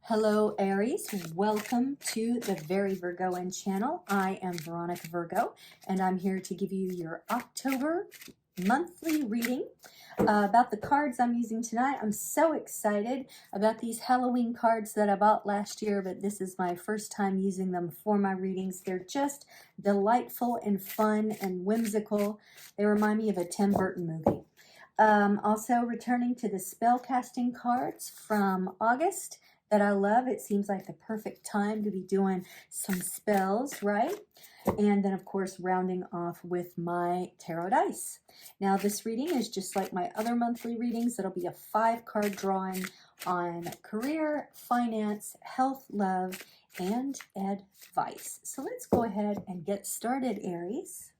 Hello Aries, welcome to the Very Virgoan channel. I am Veronica Virgo and I'm here to give you your October monthly reading. About the cards I'm using tonight. I'm so excited about these Halloween cards that I bought last year, but this is my first time using them for my readings. They're just delightful and fun and whimsical. They remind me of a Tim Burton movie. Also returning to the spell casting cards from August that I love. It seems like the perfect time to be doing some spells, right? And then, of course, rounding off with my tarot dice. Now, this reading is just like my other monthly readings. It'll be a 5-card drawing on career, finance, health, love, and advice. So let's go ahead and get started, Aries.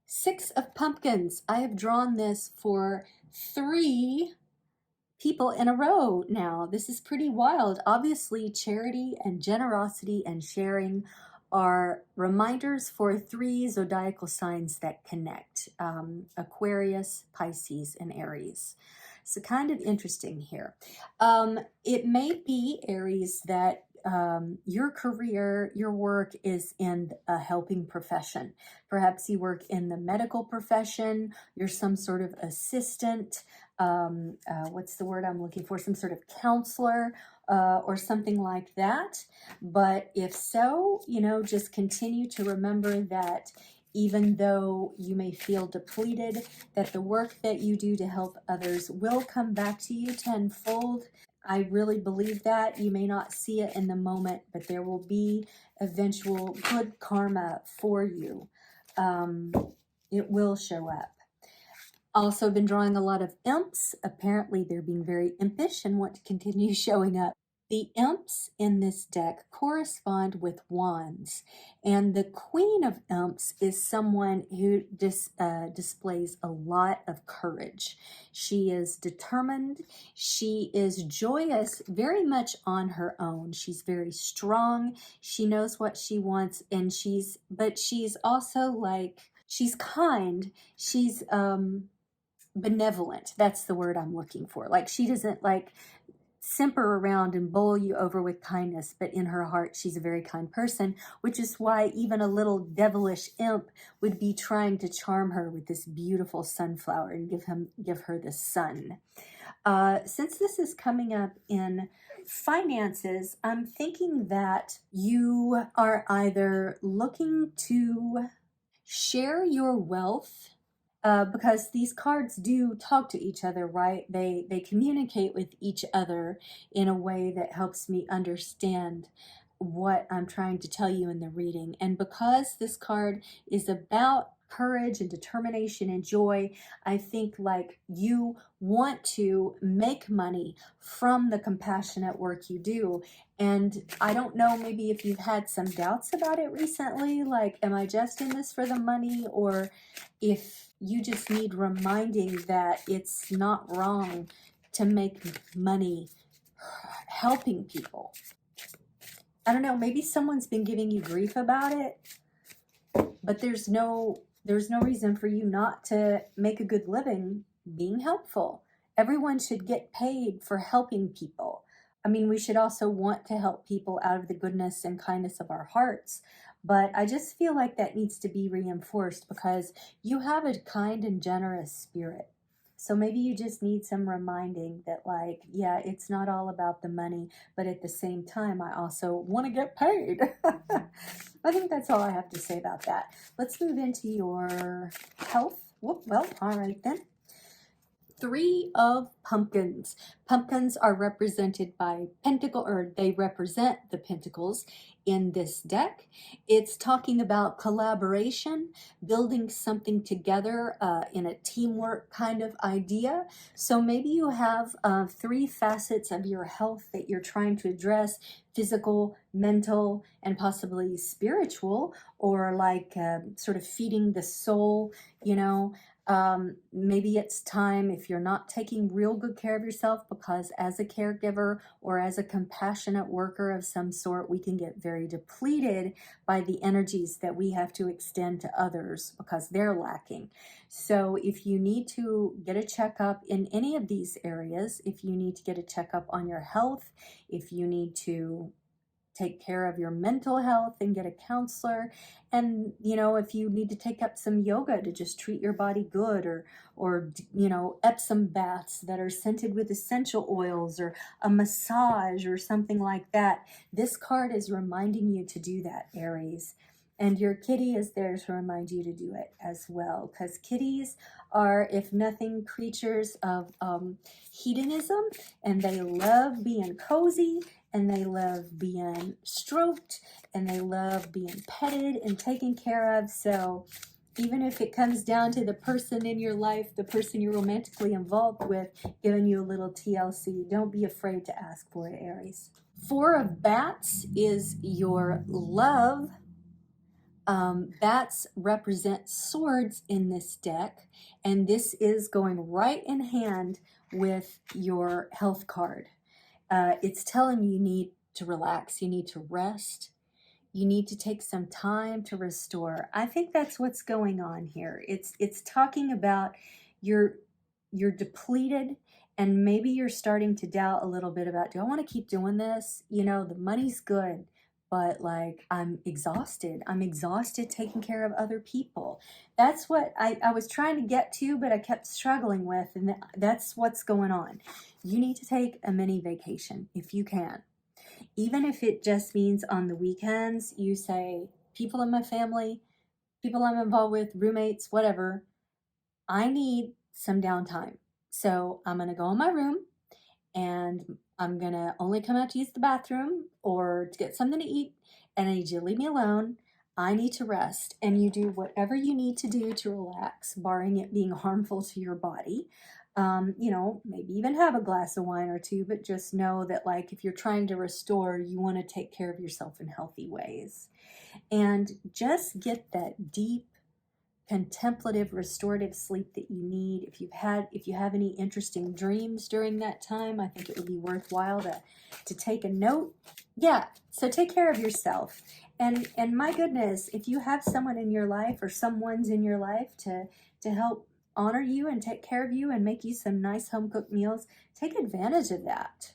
6 of Pumpkins. I have drawn this for 3 people in a row now. This is pretty wild. Obviously, charity and generosity and sharing are reminders for 3 zodiacal signs that connect. Aquarius, Pisces, and Aries. So kind of interesting here. It may be, Aries, that your career, your work is in a helping profession. Perhaps you work in the medical profession, you're some sort of assistant, what's the word I'm looking for? Some sort of counselor or something like that. But if so, just continue to remember that even though you may feel depleted, that the work that you do to help others will come back to you tenfold. I really believe that. You may not see it in the moment, but there will be eventual good karma for you. It will show up. Also been drawing a lot of imps. Apparently they're being very impish and want to continue showing up. The imps in this deck correspond with wands, and the queen of imps is someone who displays a lot of courage. She is determined. She is joyous, very much on her own. She's very strong. She knows what she wants, and she's also like, she's kind. She's benevolent. That's the word I'm looking for. Like, she doesn't like simper around and bowl you over with kindness, but in her heart, she's a very kind person, which is why even a little devilish imp would be trying to charm her with this beautiful sunflower and give her the sun. Since this is coming up in finances, I'm thinking that you are either looking to share your wealth, because these cards do talk to each other, right? They communicate with each other in a way that helps me understand what I'm trying to tell you in the reading. And because this card is about courage and determination and joy, I think like you want to make money from the compassionate work you do. And I don't know, maybe if you've had some doubts about it recently, like, am I just in this for the money? Or if you just need reminding that it's not wrong to make money helping people. I don't know, maybe someone's been giving you grief about it, but there's no reason for you not to make a good living being helpful. Everyone should get paid for helping people. I mean, we should also want to help people out of the goodness and kindness of our hearts. But I just feel like that needs to be reinforced because you have a kind and generous spirit. So maybe you just need some reminding that, like, yeah, it's not all about the money, but at the same time, I also want to get paid. I think that's all I have to say about that. Let's move into your health. Well, all right then. 3 of Pumpkins. Pumpkins are represented by they represent the pentacles in this deck. It's talking about collaboration, building something together in a teamwork kind of idea. So maybe you have 3 facets of your health that you're trying to address: physical, mental, and possibly spiritual, or like sort of feeding the soul, Maybe it's time, if you're not taking real good care of yourself, because as a caregiver or as a compassionate worker of some sort, we can get very depleted by the energies that we have to extend to others because they're lacking. So if you need to get a checkup in any of these areas, if you need to get a checkup on your health, if you need to take care of your mental health and get a counselor, and if you need to take up some yoga to just treat your body good, or Epsom baths that are scented with essential oils, or a massage or something like that, this card is reminding you to do that, Aries. And your kitty is there to remind you to do it as well, because kitties are, if nothing, creatures of hedonism, and they love being cozy, and they love being stroked, and they love being petted and taken care of. So even if it comes down to the person in your life, the person you're romantically involved with, giving you a little TLC, don't be afraid to ask for it, Aries. Four of Bats is your love. Bats represent swords in this deck, and this is going right in hand with your health card. It's telling you need to relax, you need to rest, you need to take some time to restore. I think that's what's going on here. It's talking about you're depleted, and maybe you're starting to doubt a little bit about, do I want to keep doing this? The money's good, but like I'm exhausted. I'm exhausted taking care of other people. That's what I was trying to get to, but I kept struggling with, and that's what's going on. You need to take a mini vacation if you can. Even if it just means on the weekends, you say, people in my family, people I'm involved with, roommates, whatever, I need some downtime. So I'm going to go in my room, and I'm going to only come out to use the bathroom or to get something to eat, and I need you to leave me alone. I need to rest. And you do whatever you need to do to relax, barring it being harmful to your body. Maybe even have a glass of wine or two, but just know that, like, if you're trying to restore, you want to take care of yourself in healthy ways. And just get that deep, contemplative, restorative sleep that you need. If you have any interesting dreams during that time, I think it would be worthwhile to take a note. Yeah, so take care of yourself. And my goodness, if you have someone in your life, or someone's in your life to help honor you and take care of you and make you some nice home-cooked meals, take advantage of that.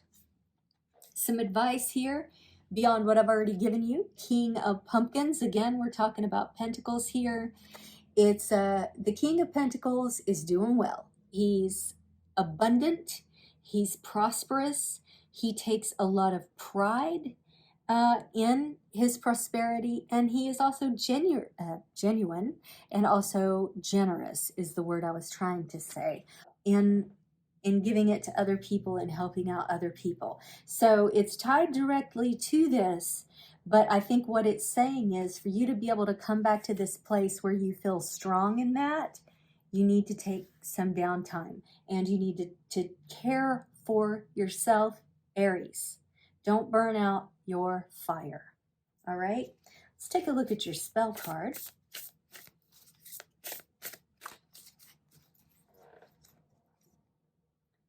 Some advice here beyond what I've already given you. King of Pumpkins, again, we're talking about Pentacles here. It's the King of Pentacles is doing well. He's abundant, he's prosperous, he takes a lot of pride in his prosperity, and he is also genuine and also generous, is the word I was trying to say, in giving it to other people and helping out other people. So it's tied directly to this, but I think what it's saying is, for you to be able to come back to this place where you feel strong in that, you need to take some downtime, and you need to care for yourself, Aries. Don't burn out your fire. All right, let's take a look at your spell card.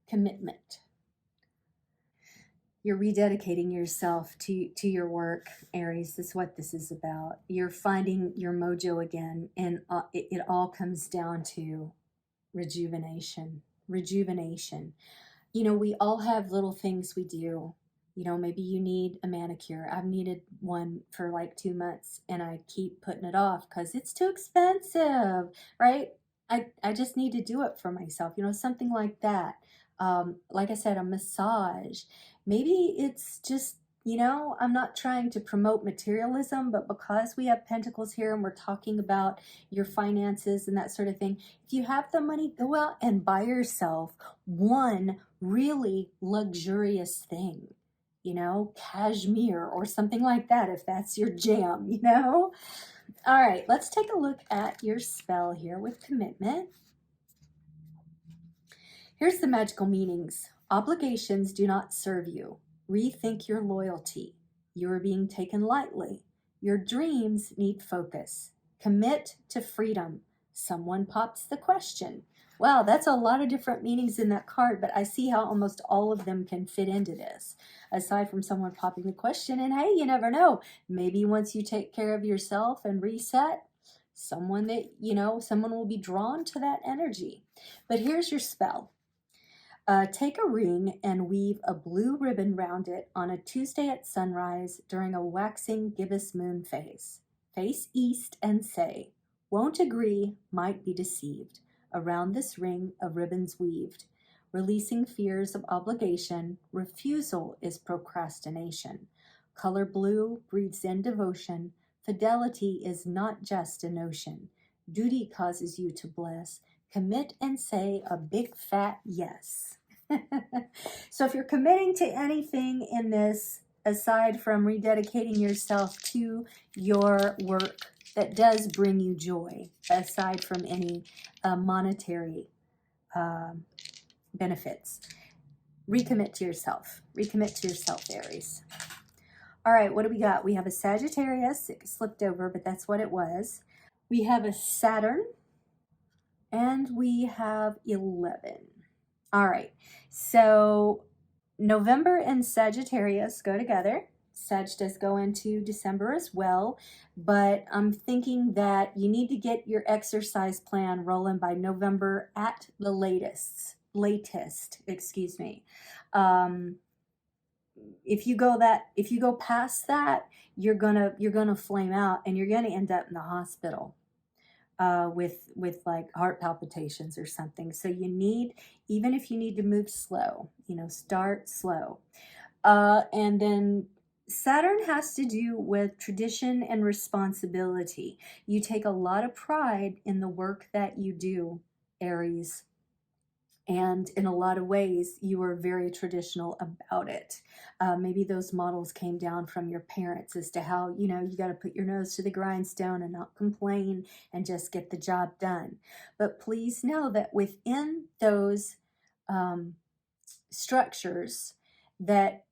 Commitment. You're rededicating yourself to your work, Aries. That's what this is about. You're finding your mojo again, and it all comes down to rejuvenation. Rejuvenation. We all have little things we do. Maybe you need a manicure. I've needed one for like 2 months, and I keep putting it off because it's too expensive, right? I just need to do it for myself, something like that. Like I said, a massage. Maybe it's just, I'm not trying to promote materialism, but because we have Pentacles here and we're talking about your finances and that sort of thing, if you have the money, go out and buy yourself one really luxurious thing, cashmere or something like that, if that's your jam, All right, let's take a look at your spell here with commitment. Here's the magical meanings. Obligations do not serve you. Rethink your loyalty. You are being taken lightly. Your dreams need focus. Commit to freedom. Someone pops the question. Wow, that's a lot of different meanings in that card, but I see how almost all of them can fit into this, aside from someone popping the question. And hey, you never know. Maybe once you take care of yourself and reset, someone that, someone will be drawn to that energy. But here's your spell. Take a ring and weave a blue ribbon round it on a Tuesday at sunrise during a waxing gibbous moon phase. Face east and say, won't agree, might be deceived. Around this ring a ribbon's weaved. Releasing fears of obligation, refusal is procrastination. Color blue breathes in devotion. Fidelity is not just a notion. Duty causes you to bless. Commit and say a big fat yes. So if you're committing to anything in this, aside from rededicating yourself to your work that does bring you joy, aside from any monetary benefits, recommit to yourself. Recommit to yourself, Aries. All right, what do we got? We have a Sagittarius. It slipped over, but that's what it was. We have a Saturn, and we have 11. All right, so November and Sagittarius go together. Sag does go into December as well, but I'm thinking that you need to get your exercise plan rolling by November at the latest, excuse me. If you go past that, you're gonna flame out and you're gonna end up in the hospital. With like heart palpitations or something. So you need, even if you need to move slow, start slow. And then Saturn has to do with tradition and responsibility. You take a lot of pride in the work that you do, Aries. And in a lot of ways, you are very traditional about it. Maybe those models came down from your parents as to how, you got to put your nose to the grindstone and not complain and just get the job done. But please know that within those structures, that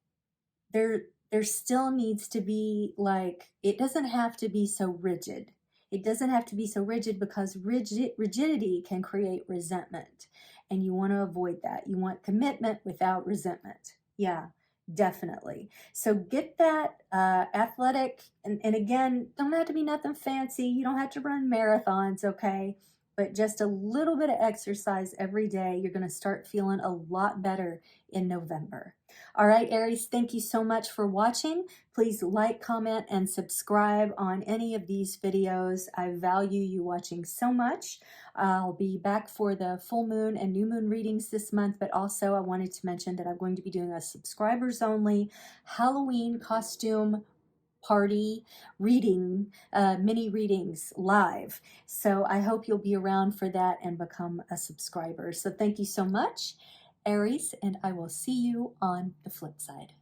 there still needs to be, like, it doesn't have to be so rigid. It doesn't have to be so rigid, because rigidity can create resentment. And you want to avoid that. You want commitment without resentment. Yeah, definitely. So get that athletic, and again, don't have to be nothing fancy. You don't have to run marathons, okay? But just a little bit of exercise every day. You're going to start feeling a lot better in November. All right, Aries, thank you so much for watching. Please like, comment, and subscribe on any of these videos. I value you watching so much. I'll be back for the full moon and new moon readings this month, but also I wanted to mention that I'm going to be doing a subscribers only Halloween costume party reading, mini readings live. So I hope you'll be around for that and become a subscriber. So thank you so much, Aries, and I will see you on the flip side.